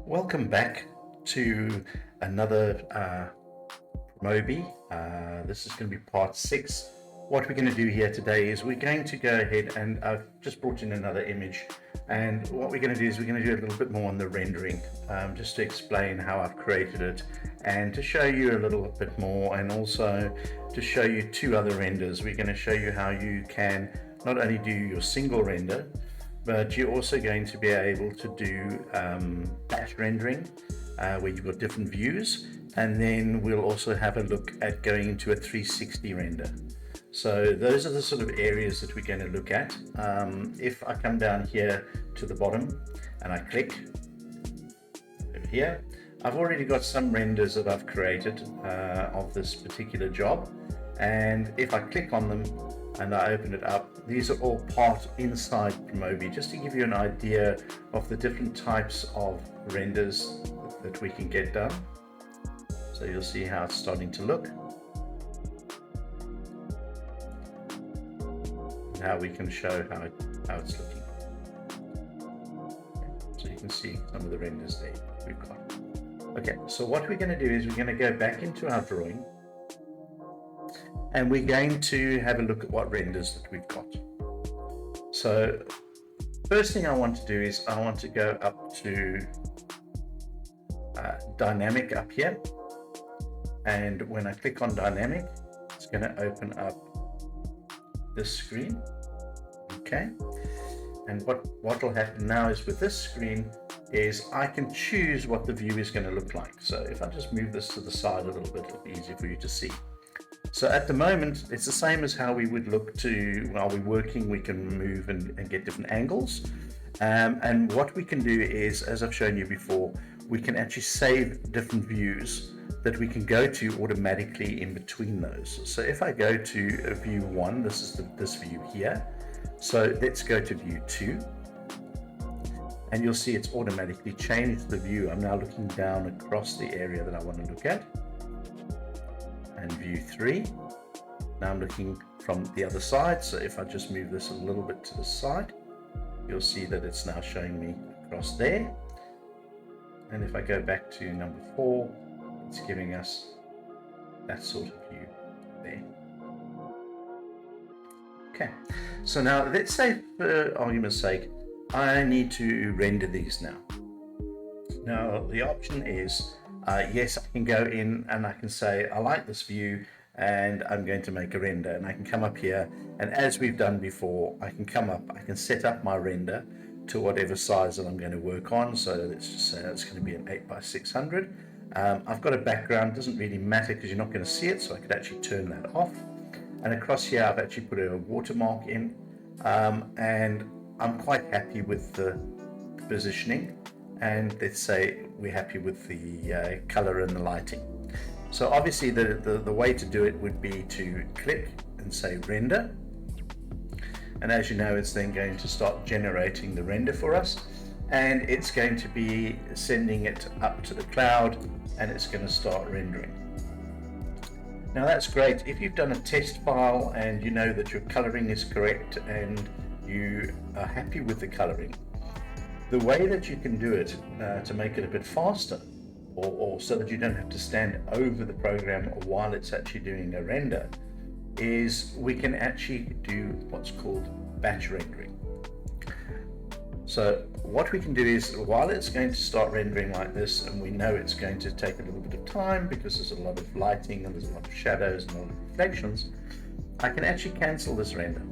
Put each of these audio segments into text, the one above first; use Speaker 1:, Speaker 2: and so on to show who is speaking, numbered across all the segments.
Speaker 1: Welcome back to another Promobi. This is going to be part 6. What we're going to do here today is we're going to go ahead and I've just brought in another image, and what we're going to do is we're going to do a little bit more on the rendering, just to explain how I've created it and to show you a little bit more, and also to show you two other renders. We're going to show you how you can not only do your single render, but you're also going to be able to do batch rendering, where you've got different views, and then we'll also have a look at going into a 360 render. So those are the sort of areas that we're going to look at. If I come down here to the bottom and I click over here, I've already got some renders that I've created of this particular job, and if I click on them and I open it up, these are all part inside Promobi, just to give you an idea of the different types of renders that we can get done. So you'll see how it's starting to look, and how we can show how it's looking. So you can see some of the renders there we've got. Okay, so what we're going to do is we're going to go back into our drawing, and we're going to have a look at what renders that we've got. So first thing I want to do is I want to go up to dynamic up here, and when I click on dynamic, it's going to open up this screen. Okay, and what will happen now is with this screen is I can choose what the view is going to look like. So if I just move this to the side a little bit, it'll be easier for you to see. So at the moment, it's the same as how we would look to, while we're working, we can move and get different angles. And what we can do is, as I've shown you before, we can actually save different views that we can go to automatically in between those. So if I go to view 1, this is this view here. So let's go to view 2. And you'll see it's automatically changed the view. I'm now looking down across the area that I want to look at. And view 3. Now I'm looking from the other side, so if I just move this a little bit to the side, you'll see that it's now showing me across there. And if I go back to number 4, it's giving us that sort of view there. Okay, so now let's say, for argument's sake, I need to render these now. Now the option is, yes, I can go in and I can say I like this view and I'm going to make a render, and I can come up here, and as we've done before, I can come up, I can set up my render to whatever size that I'm going to work on. So let's just say it's going to be an 8x600. I've got a background, doesn't really matter because you're not going to see it, so I could actually turn that off. And across here I've actually put a watermark in, and I'm quite happy with the positioning, and let's say we're happy with the color and the lighting. So obviously the way to do it would be to click and say render, and as you know, it's then going to start generating the render for us, and it's going to be sending it up to the cloud, and it's going to start rendering. Now that's great if you've done a test file and you know that your coloring is correct and you are happy with the coloring. The way that you can do it to make it a bit faster, or so that you don't have to stand over the program while it's actually doing a render, is we can actually do what's called batch rendering. So what we can do is, while it's going to start rendering like this, and we know it's going to take a little bit of time because there's a lot of lighting and there's a lot of shadows and a lot of reflections, I can actually cancel this render.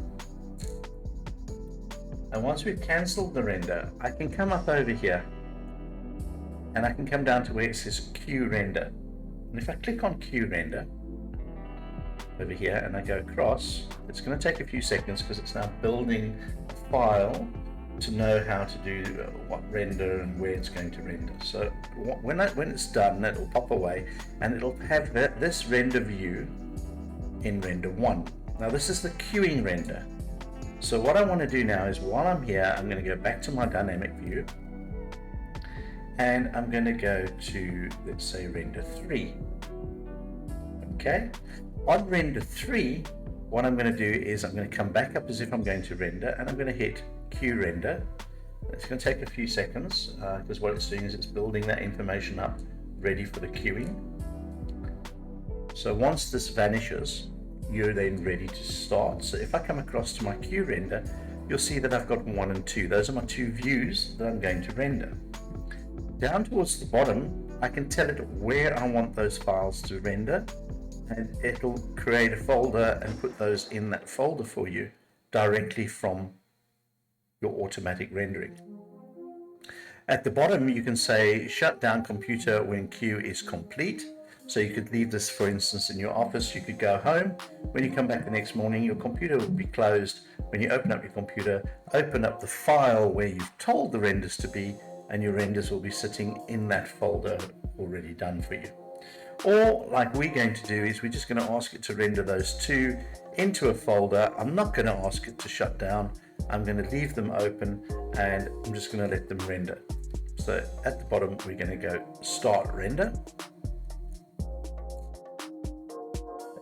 Speaker 1: And once we've cancelled the render, I can come up over here and I can come down to where it says Q render. And if I click on Q render over here and I go across, it's going to take a few seconds because it's now building a file to know how to do what render and where it's going to render. So when it's done, it will pop away and it'll have this render view in render 1. Now this is the queuing render. So what I want to do now is, while I'm here, I'm going to go back to my dynamic view, and I'm going to go to, let's say, render 3. Okay, on render 3, what I'm going to do is I'm going to come back up as if I'm going to render, and I'm going to hit Q render, It's going to take a few seconds because what it's doing is it's building that information up ready for the queuing. So once this vanishes, you're then ready to start. So if I come across to my queue render, you'll see that I've got 1 and 2. Those are my 2 views that I'm going to render. Down towards the bottom, I can tell it where I want those files to render, and it'll create a folder and put those in that folder for you directly from your automatic rendering. At the bottom, you can say shut down computer when queue is complete. So you could leave this, for instance, in your office. You could go home. When you come back the next morning, your computer will be closed. When you open up your computer, open up the file where you've told the renders to be, and your renders will be sitting in that folder already done for you. Or like we're going to do is we're just going to ask it to render those 2 into a folder. I'm not going to ask it to shut down. I'm going to leave them open, and I'm just going to let them render. So at the bottom, we're going to go start render.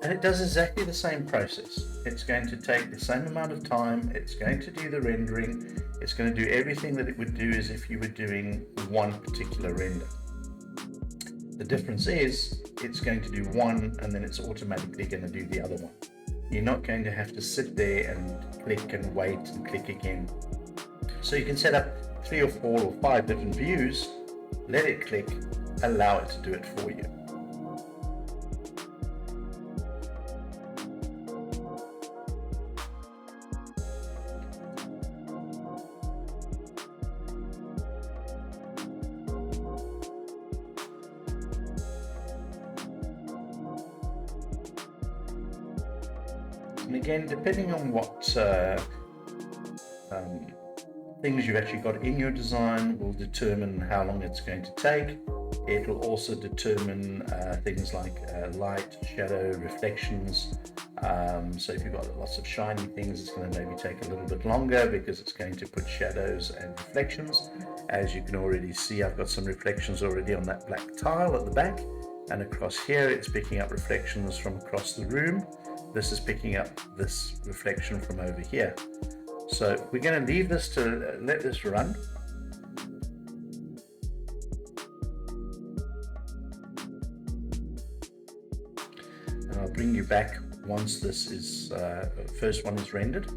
Speaker 1: And it does exactly the same process. It's going to take the same amount of time. It's going to do the rendering. It's going to do everything that it would do as if you were doing one particular render. The difference is it's going to do one and then it's automatically going to do the other one. You're not going to have to sit there and click and wait and click again. So you can set up 3 or 4 or 5 different views, let it click, allow it to do it for you. And again, depending on what things you've actually got in your design will determine how long it's going to take. It will also determine things like light, shadow, reflections. So if you've got lots of shiny things, it's going to maybe take a little bit longer because it's going to put shadows and reflections. As you can already see, I've got some reflections already on that black tile at the back, and across here it's picking up reflections from across the room. This is picking up this reflection from over here. So we're going to leave this to let this run. And I'll bring you back once this is first one is rendered.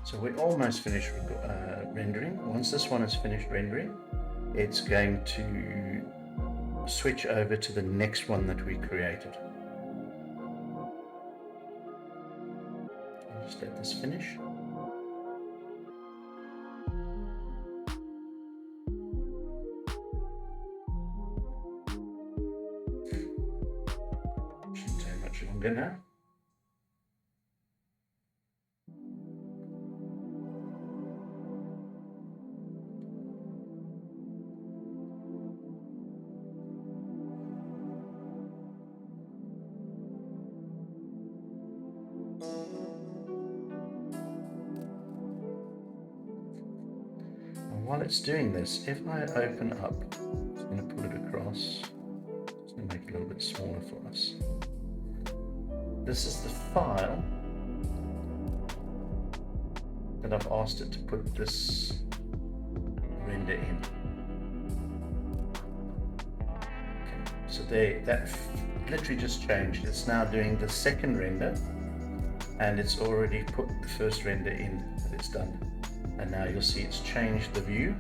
Speaker 1: So we're almost finished rendering. Once this one is finished rendering, it's going to switch over to the next one that we created. I'll just let this finish. Shouldn't take much longer now. While it's doing this, if I open up, I'm just going to pull it across, just going to make it a little bit smaller for us. This is the file that I've asked it to put this render in. Okay, so that literally just changed. It's now doing the second render, and it's already put the first render in that it's done. And now you'll see it's changed the view,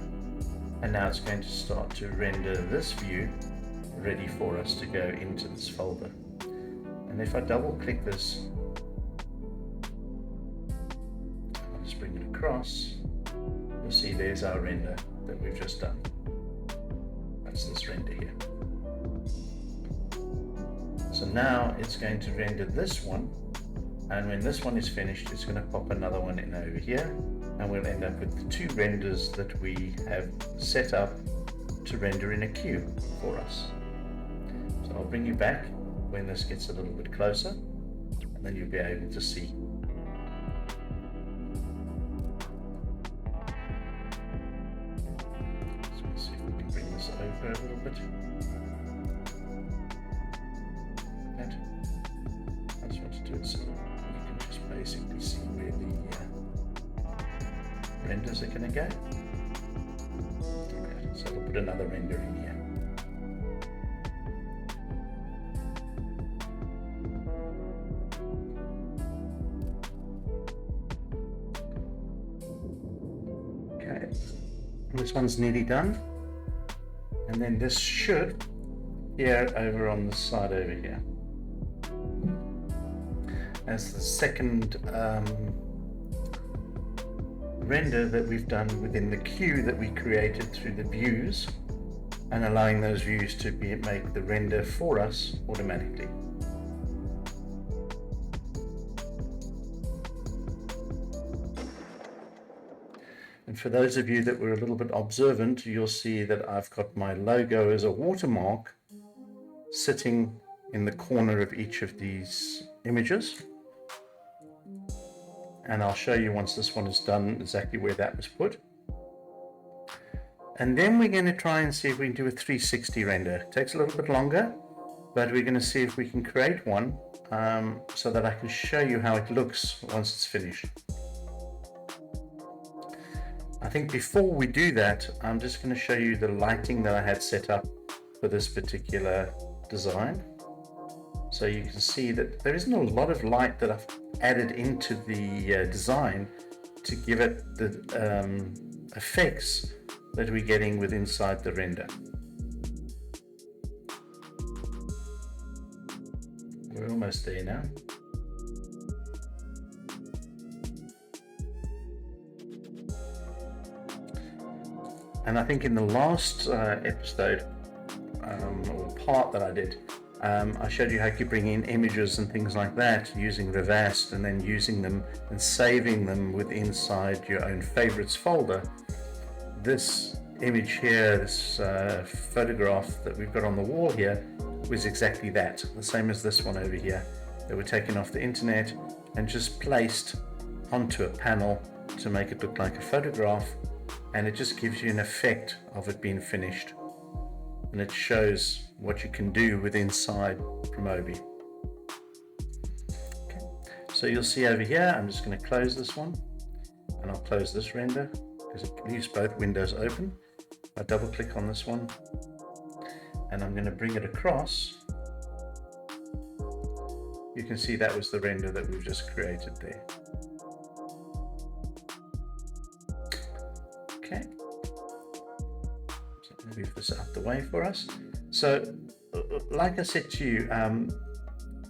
Speaker 1: and now it's going to start to render this view ready for us to go into this folder. And if I double click this, I'll just bring it across, you'll see there's our render that we've just done. That's this render here. So now it's going to render this one, and when this one is finished, it's going to pop another one in over here, and we'll end up with the 2 renders that we have set up to render in a queue for us. So I'll bring you back when this gets a little bit closer, and then you'll be able to see. a little bit. That. I just want to do it so you can just basically see where the renders are going to go. Okay, so we'll put another render in here. Okay, this one's nearly done, and then this should appear over on the side over here as the second render that we've done within the queue that we created through the views, and allowing those views to make the render for us automatically. And for those of you that were a little bit observant, you'll see that I've got my logo as a watermark sitting in the corner of each of these images. And I'll show you once this one is done exactly where that was put. And then we're going to try and see if we can do a 360 render. It takes a little bit longer, but we're going to see if we can create one so that I can show you how it looks once it's finished. I think before we do that, I'm just going to show you the lighting that I had set up for this particular design. So you can see that there isn't a lot of light that I've added into the design to give it the effects that we're getting with inside the render. We're almost there now. And I think in the last episode, or part that I did, I showed you how you could bring in images and things like that using Revast, and then using them and saving them with inside your own favorites folder. This image here, this photograph that we've got on the wall here, was exactly that. The same as this one over here. They were taken off the internet and just placed onto a panel to make it look like a photograph, and it just gives you an effect of it being finished. And it shows what you can do with inside Promob. Okay. So you'll see over here, I'm just going to close this one, and I'll close this render because it leaves both windows open. I double click on this one, and I'm going to bring it across. You can see that was the render that we've just created there. Okay. Move this out the way for us. So like I said to you,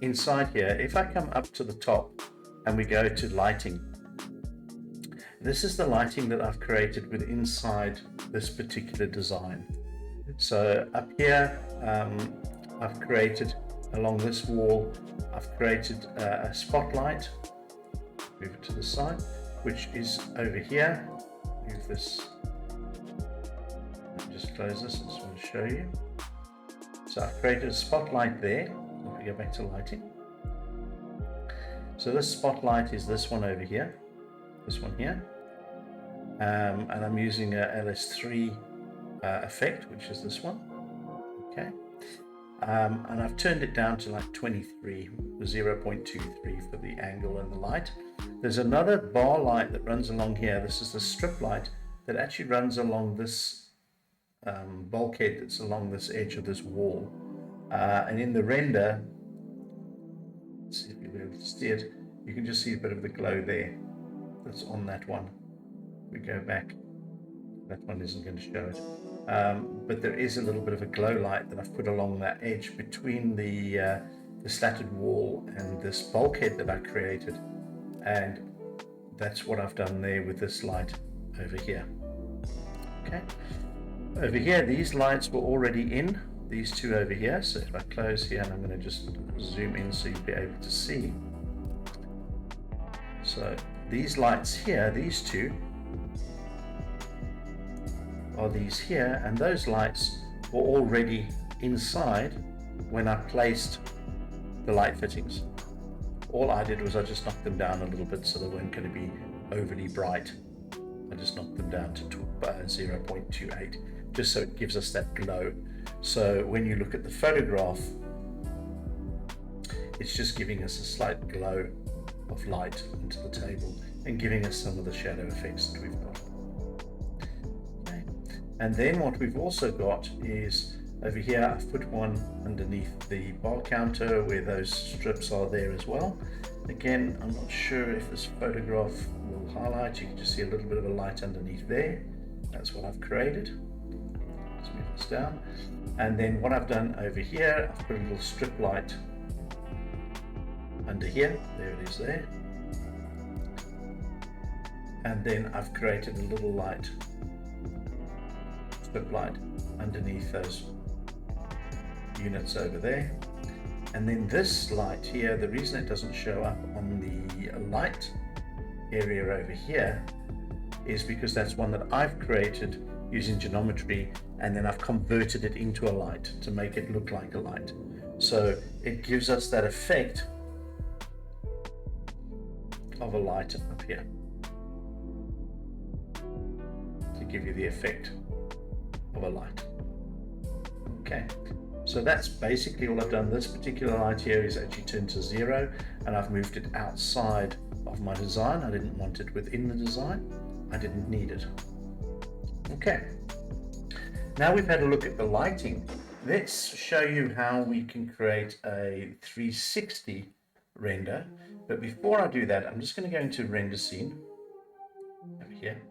Speaker 1: inside here, if I come up to the top and we go to lighting, this is the lighting that I've created with inside this particular design. So up here, I've created along this wall, I've created a spotlight. Move it to the side, which is over here. Move this. Just close this. I just want to show you. So I've created a spotlight there. If we go back to lighting. So this spotlight is this one over here. This one here. And I'm using a LS3 effect, which is this one. Okay. And I've turned it down to like 23, 0.23 for the angle and the light. There's another bar light that runs along here. This is the strip light that actually runs along this bulkhead that's along this edge of this wall. And in the render, let's see if you'll be able to see it, you can just see a bit of the glow there that's on that one. We go back, that one isn't going to show it. But there is a little bit of a glow light that I've put along that edge between the slatted wall and this bulkhead that I created, and that's what I've done there with this light over here. Okay, over here these lights were already in, these two over here. So if I close here, and I'm going to just zoom in so you'll be able to see. So these lights here, these two are these here, and those lights were already inside when I placed the light fittings. All I did was I just knocked them down a little bit so they weren't going to be overly bright. I just knocked them down to 0.28 just so it gives us that glow. So when you look at the photograph, it's just giving us a slight glow of light into the table and giving us some of the shadow effects that we've got. Okay. And then what we've also got is over here, I've put one underneath the bar counter where those strips are there as well. Again, I'm not sure if this photograph will highlight. You can just see a little bit of a light underneath there. That's what I've created. Let's move this down. And then what I've done over here, I've put a little strip light under here. There it is there. And then I've created a little light, strip light underneath those units over there. And then this light here, the reason it doesn't show up on the light area over here is because that's one that I've created using geometry, and then I've converted it into a light to make it look like a light. So it gives us that effect of a light up here to give you the effect of a light. Okay. So that's basically all I've done. This particular light here is actually turned to 0, and I've moved it outside of my design. I didn't want it within the design. I didn't need it. Okay. Now we've had a look at the lighting. Let's show you how we can create a 360 render. But before I do that, I'm just going to go into render scene over here.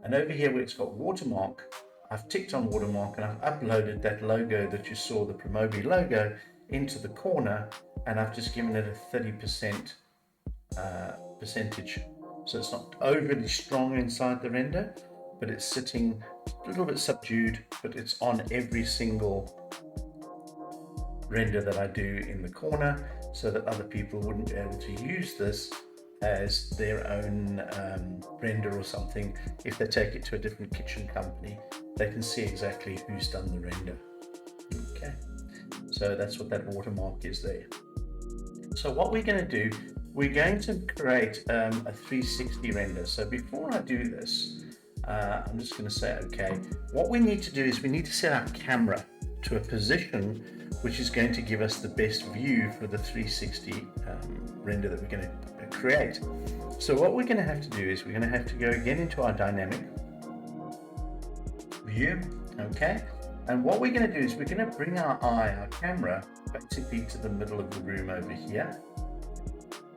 Speaker 1: And over here where it's got watermark, I've ticked on watermark and I've uploaded that logo that you saw, the Promob logo, into the corner, and I've just given it a 30% percentage. So it's not overly strong inside the render, but it's sitting a little bit subdued, but it's on every single render that I do in the corner, so that other people wouldn't be able to use this as their own render or something. If they take it to a different kitchen company, they can see exactly who's done the render. Okay, so that's what that watermark is there. So what we're going to do, we're going to create a 360 render. So before I do this, I'm just going to say, okay, what we need to do is we need to set our camera to a position which is going to give us the best view for the 360 render that we're going to create. So what we're going to have to do is we're going to have to go again into our dynamic view, okay? And what we're going to do is we're going to bring our camera, basically to the middle of the room over here.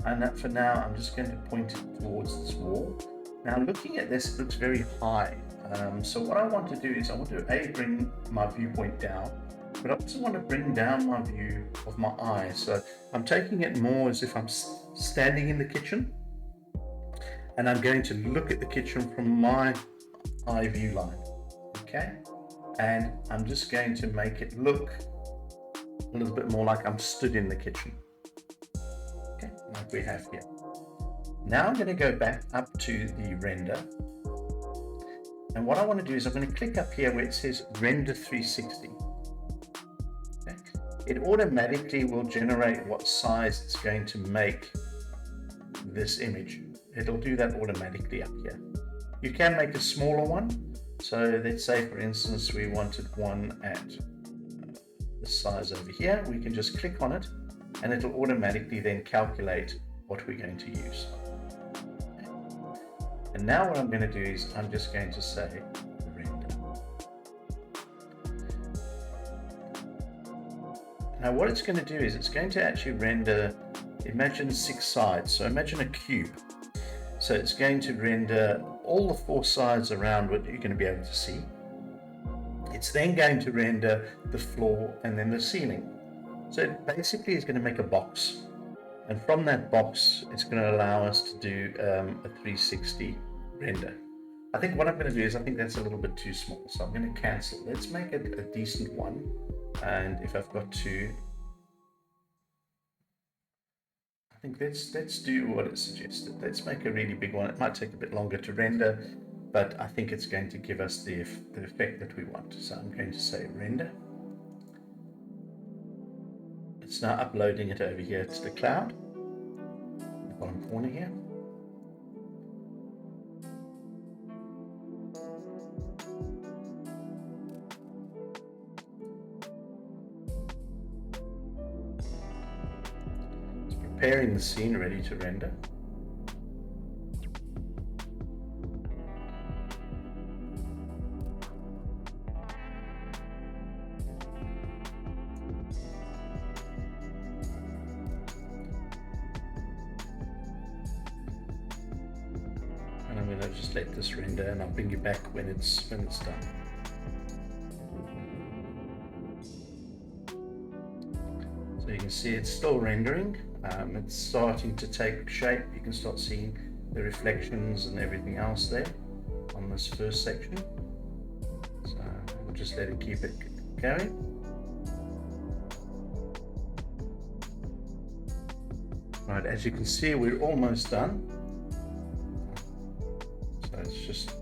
Speaker 1: And that for now, I'm just going to point it towards this wall. Now looking at this, it looks very high. So what I want to do is I want to bring my viewpoint down, but I also want to bring down my view of my eye. So I'm taking it more as if I'm standing in the kitchen, and I'm going to look at the kitchen from my eye view line. Okay, and I'm just going to make it look a little bit more like I'm stood in the kitchen. Okay, like we have here. Now I'm going to go back up to the render, and what I want to do is I'm going to click up here where it says render 360. Okay. It automatically will generate what size it's going to make this image. It'll do that automatically up here. You can make a smaller one. So let's say, for instance, we wanted one at this size over here. We can just click on it, and it'll automatically then calculate what we're going to use. And now what I'm going to do is I'm just going to say render. Now what it's going to do is it's going to actually render, imagine 6 sides. So imagine a cube. So it's going to render all the 4 sides around what you're going to be able to see. It's then going to render the floor and then the ceiling. So it basically is going to make a box. And from that box, it's going to allow us to do a 360 render. I think what I'm going to do is I think that's a little bit too small. So I'm going to cancel. Let's make it a decent one. And if I've got to, I think let's do what it suggested. Let's make a really big one. It might take a bit longer to render, but I think it's going to give us the effect that we want. So I'm going to say render. It's now uploading it over here to the cloud, in the bottom corner here. It's preparing the scene ready to render. And I'm going to just let this render, and I'll bring you back when it's done. So you can see it's still rendering. It's starting to take shape. You can start seeing the reflections and everything else there on this first section. So we'll just let it keep it going. Right, as you can see, we're almost done. So it's just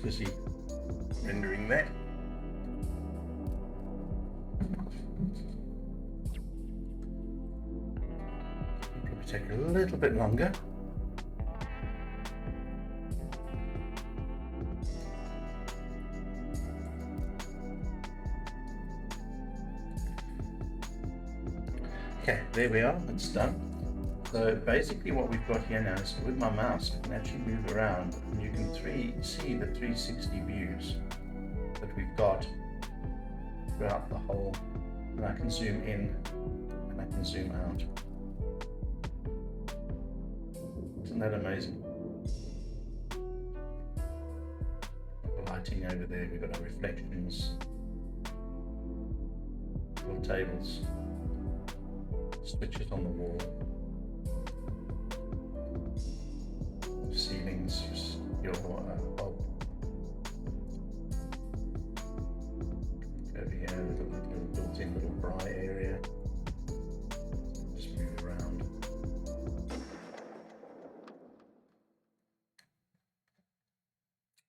Speaker 1: busy rendering that. Probably take a little bit longer. Okay, there we are, it's done. So basically what we've got here now is with my mouse, I can actually move around and you can see the 360 views that we've got throughout the whole, and I can zoom in and I can zoom out. Isn't that amazing? The lighting over there, we've got our reflections, little tables, switches on the wall, ceilings, just your bulb. Over here, little built-in little braai area. Just move around.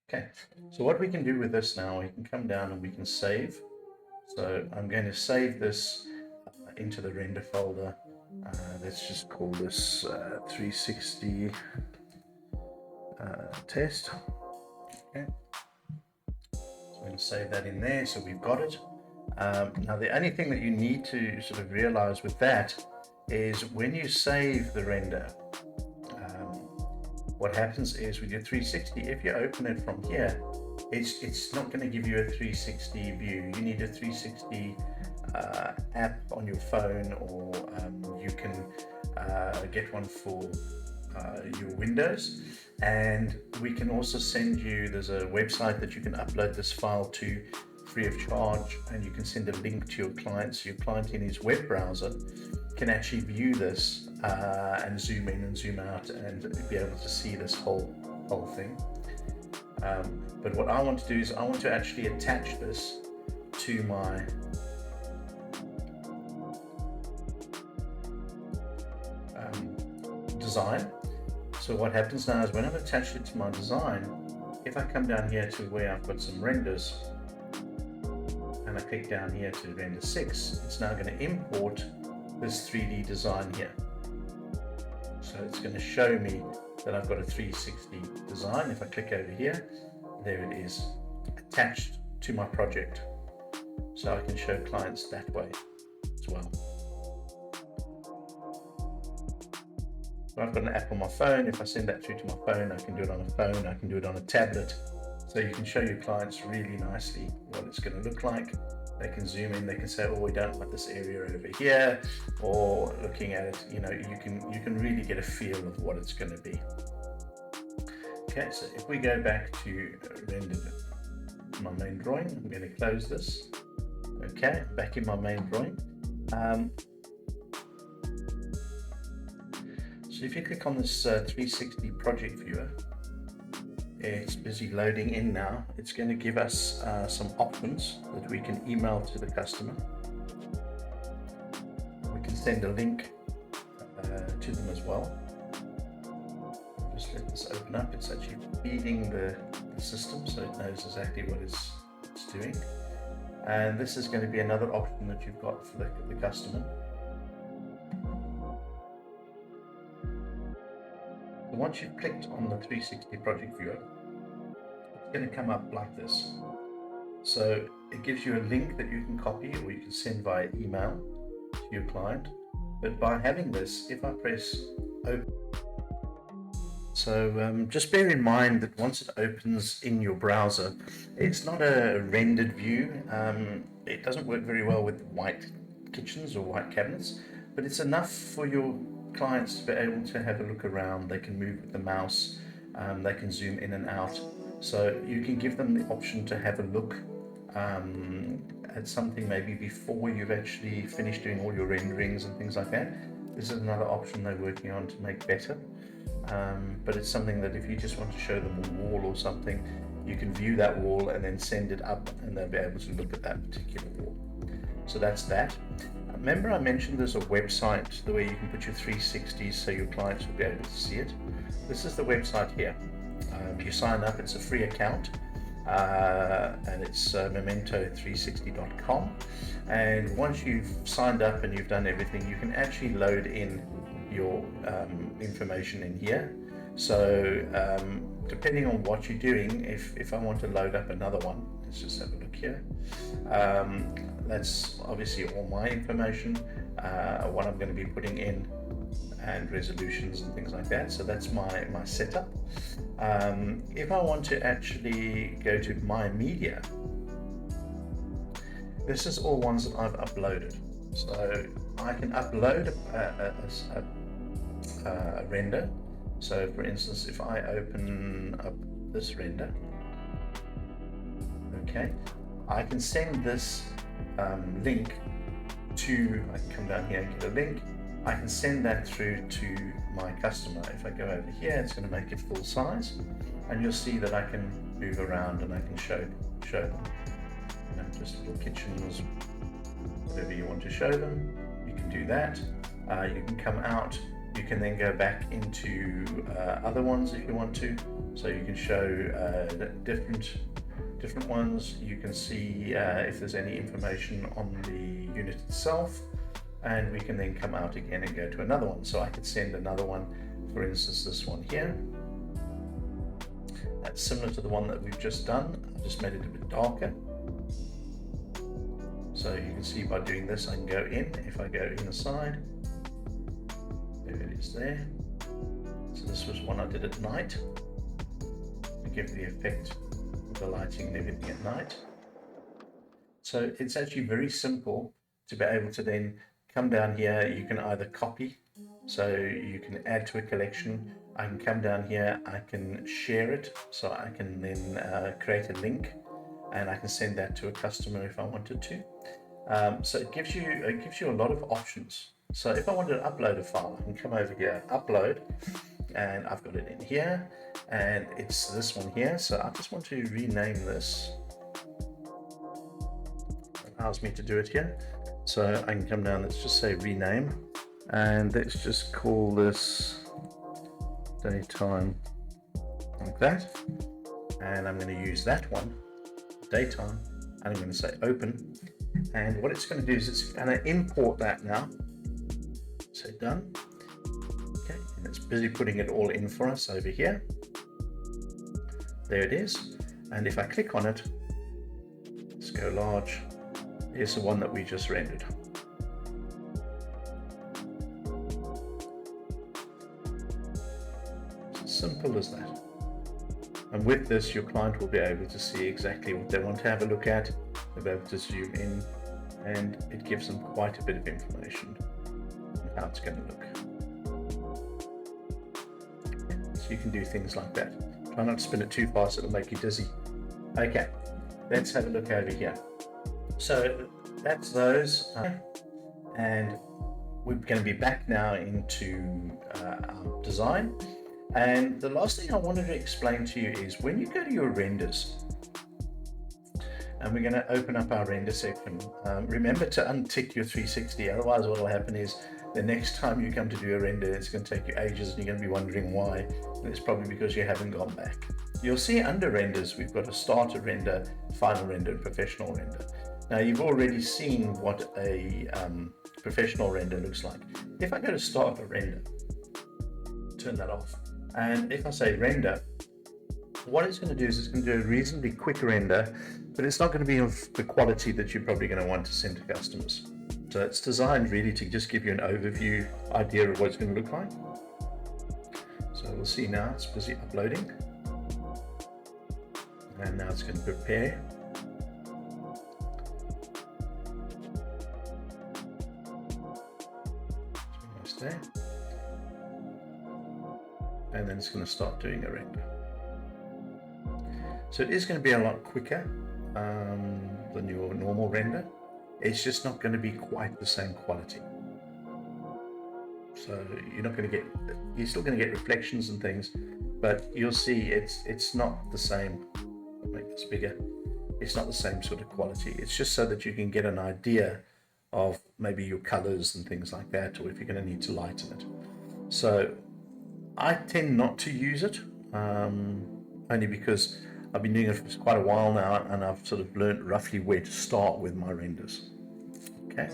Speaker 1: Okay, so what we can do with this now, we can come down and we can save. So I'm going to save this into the render folder. Let's just call this 360 test. Okay, so I'm going to save that in there, so we've got it. Now the only thing that you need to sort of realize with that is when you save the render, what happens is with your 360, if you open it from here, it's not going to give you a 360 view. You need a 360 app on your phone, or you can get one for your Windows. And we can also send you, there's a website that you can upload this file to free of charge, and you can send a link to your client, so your client in his web browser can actually view this and zoom in and zoom out and be able to see this whole thing. But what I want to do is I want to actually attach this to my design. So what happens now is when I've attached it to my design, if I come down here to where I've got some renders and I click down here to render 6, it's now going to import this 3D design here. So it's going to show me that I've got a 360 design. If I click over here, there it is, attached to my project. So I can show clients that way as well. I've got an app on my phone. If I send that through to my phone, I can do it on a phone, I can do it on a tablet. So you can show your clients really nicely what it's going to look like. They can zoom in, they can say, oh, we don't want this area over here, or looking at it, you know, you can really get a feel of what it's going to be. Okay, so if we go back to render my main drawing, I'm going to close this. Okay, back in my main drawing. So if you click on this 360 project viewer, it's busy loading in now. It's going to give us some options that we can email to the customer. We can send a link to them as well. Just let this open up. It's actually feeding the system, so it knows exactly what it's doing. And this is going to be another option that you've got for the customer. Once you've clicked on the 360 project viewer, it's going to come up like this. So it gives you a link that you can copy or you can send via email. So to your client. But by having this, if I press open, so just bear in mind that once it opens in your browser, it's not a rendered view. It doesn't work very well with white kitchens or white cabinets, but it's enough for your clients to be able to have a look around. They can move with the mouse, they can zoom in and out. So you can give them the option to have a look at something maybe before you've actually finished doing all your renderings and things like that. This is another option they're working on to make better. But it's something that if you just want to show them a wall or something, you can view that wall and then send it up and they'll be able to look at that particular wall. So that's that. Remember I mentioned there's a website the way you can put your 360s so your clients will be able to see it. This is the website here. You sign up, it's a free account, and it's memento360.com, and once you've signed up and you've done everything, you can actually load in your information in here. So depending on what you're doing, if I want to load up another one, let's just have a look here. That's obviously all my information, what I'm going to be putting in, and resolutions and things like that. So that's my setup. If I want to actually go to my media, this is all ones that I've uploaded. So I can upload a render. So for instance, if I open up this render, okay, I can send this link to, I can come down here and get a link. I can send that through to my customer. If I go over here, it's going to make it full size, and you'll see that I can move around and I can show them, you know, just little kitchens, whatever you want to show them, you can do that. You can come out, you can then go back into other ones if you want to, so you can show different ones. You can see if there's any information on the unit itself, and we can then come out again and go to another one. So I could send another one, for instance this one here. That's similar to the one that we've just done. I just made it a bit darker. So you can see by doing this I can go in. If I go inside, there it is there. So this was one I did at night to give the effect of the lighting and everything at night. So it's actually very simple to be able to then come down here. You can either copy, so you can add to a collection. I can come down here, I can share it, so I can then create a link and I can send that to a customer if I wanted to. So it gives you a lot of options. So if I wanted to upload a file, I can come over here, upload, and I've got it in here, and it's this one here. So I just want to rename this. It allows me to do it here. So I can come down, let's just say rename, and let's just call this daytime, like that. And I'm going to use that one, daytime, and I'm going to say open. And what it's going to do is it's going to import that now. So done. Okay, and it's busy putting it all in for us over here. There it is. And if I click on it, let's go large. Here's the one that we just rendered. It's as simple as that. And with this, your client will be able to see exactly what they want to have a look at. They'll be able to zoom in, and it gives them quite a bit of information on how it's going to look. So you can do things like that. Try not to spin it too fast, it'll make you dizzy. Okay, let's have a look over here. So that's those, and we're going to be back now into our design. And the last thing I wanted to explain to you is when you go to your renders, and we're going to open up our render section, remember to untick your 360, otherwise what will happen is the next time you come to do a render, it's going to take you ages and you're going to be wondering why, and it's probably because you haven't gone back. You'll see under renders we've got a starter render, final render, and professional render. Now you've already seen what a professional render looks like. If I go to start a render, turn that off, and if I say render, what it's going to do is it's going to do a reasonably quick render, but it's not going to be of the quality that you're probably going to want to send to customers. So it's designed really to just give you an overview idea of what it's going to look like. So we'll see now, it's busy uploading. And now it's going to prepare. Almost there. And then it's going to start doing a render. So it is going to be a lot quicker than your normal render. It's just not going to be quite the same quality. So you're still going to get reflections and things, but you'll see it's not the same. I'll make this bigger. It's not the same sort of quality. It's just so that you can get an idea of maybe your colors and things like that, or if you're going to need to lighten it. So I tend not to use it, only because I've been doing it for quite a while now, and I've sort of learned roughly where to start with my renders. Okay,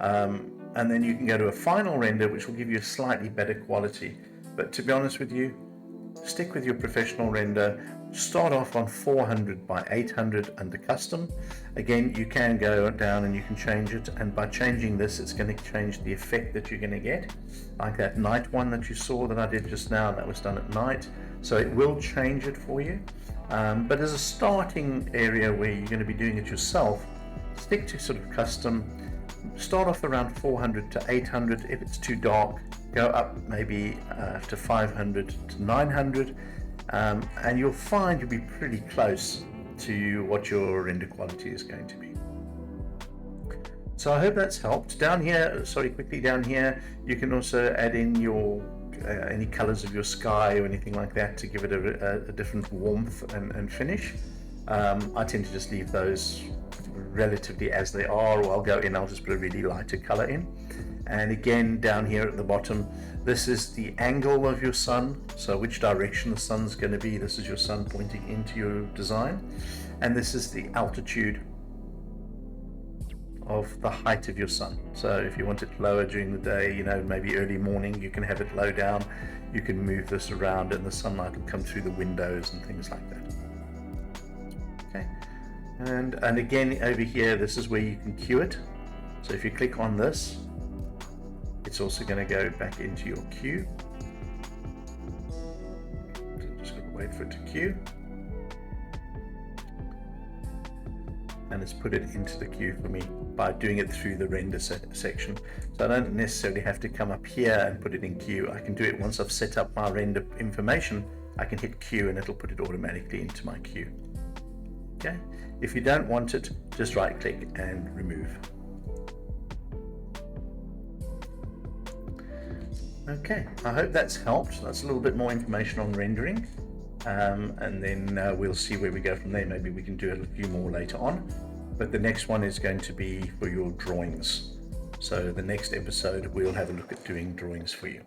Speaker 1: and then you can go to a final render, which will give you a slightly better quality. But to be honest with you, stick with your professional render. Start off on 400 by 800 under custom. Again, you can go down and you can change it, and by changing this, it's going to change the effect that you're going to get. Like that night one that you saw that I did just now, that was done at night, so it will change it for you. But as a starting area where you're going to be doing it yourself, stick to sort of custom. Start off around 400 to 800. If it's too dark, go up maybe to 500 to 900, and you'll find you'll be pretty close to what your render quality is going to be. So I hope that's helped. Down here, quickly down here, you can also add in your any colors of your sky or anything like that to give it a different warmth and finish. I tend to just leave those relatively as they are, or I'll go in, I'll just put a really lighter color in. And again, down here at the bottom, this is the angle of your sun, so which direction the sun's going to be. This is your sun pointing into your design, and this is the altitude of the height of your sun. So if you want it lower during the day, maybe early morning, you can have it low down. You can move this around and the sunlight will come through the windows and things like that. Okay, and again over here, this is where you can queue it. So if you click on this, it's also going to go back into your queue. So just going to wait for it to queue. And it's put it into the queue for me by doing it through the render section. So I don't necessarily have to come up here and put it in queue. I can do it once I've set up my render information. I can hit queue and it'll put it automatically into my queue. Okay, if you don't want it, just right click and remove. Okay, I hope that's helped. That's a little bit more information on rendering. And then we'll see where we go from there. Maybe we can do a few more later on, but the next one is going to be for your drawings. So the next episode we'll have a look at doing drawings for you.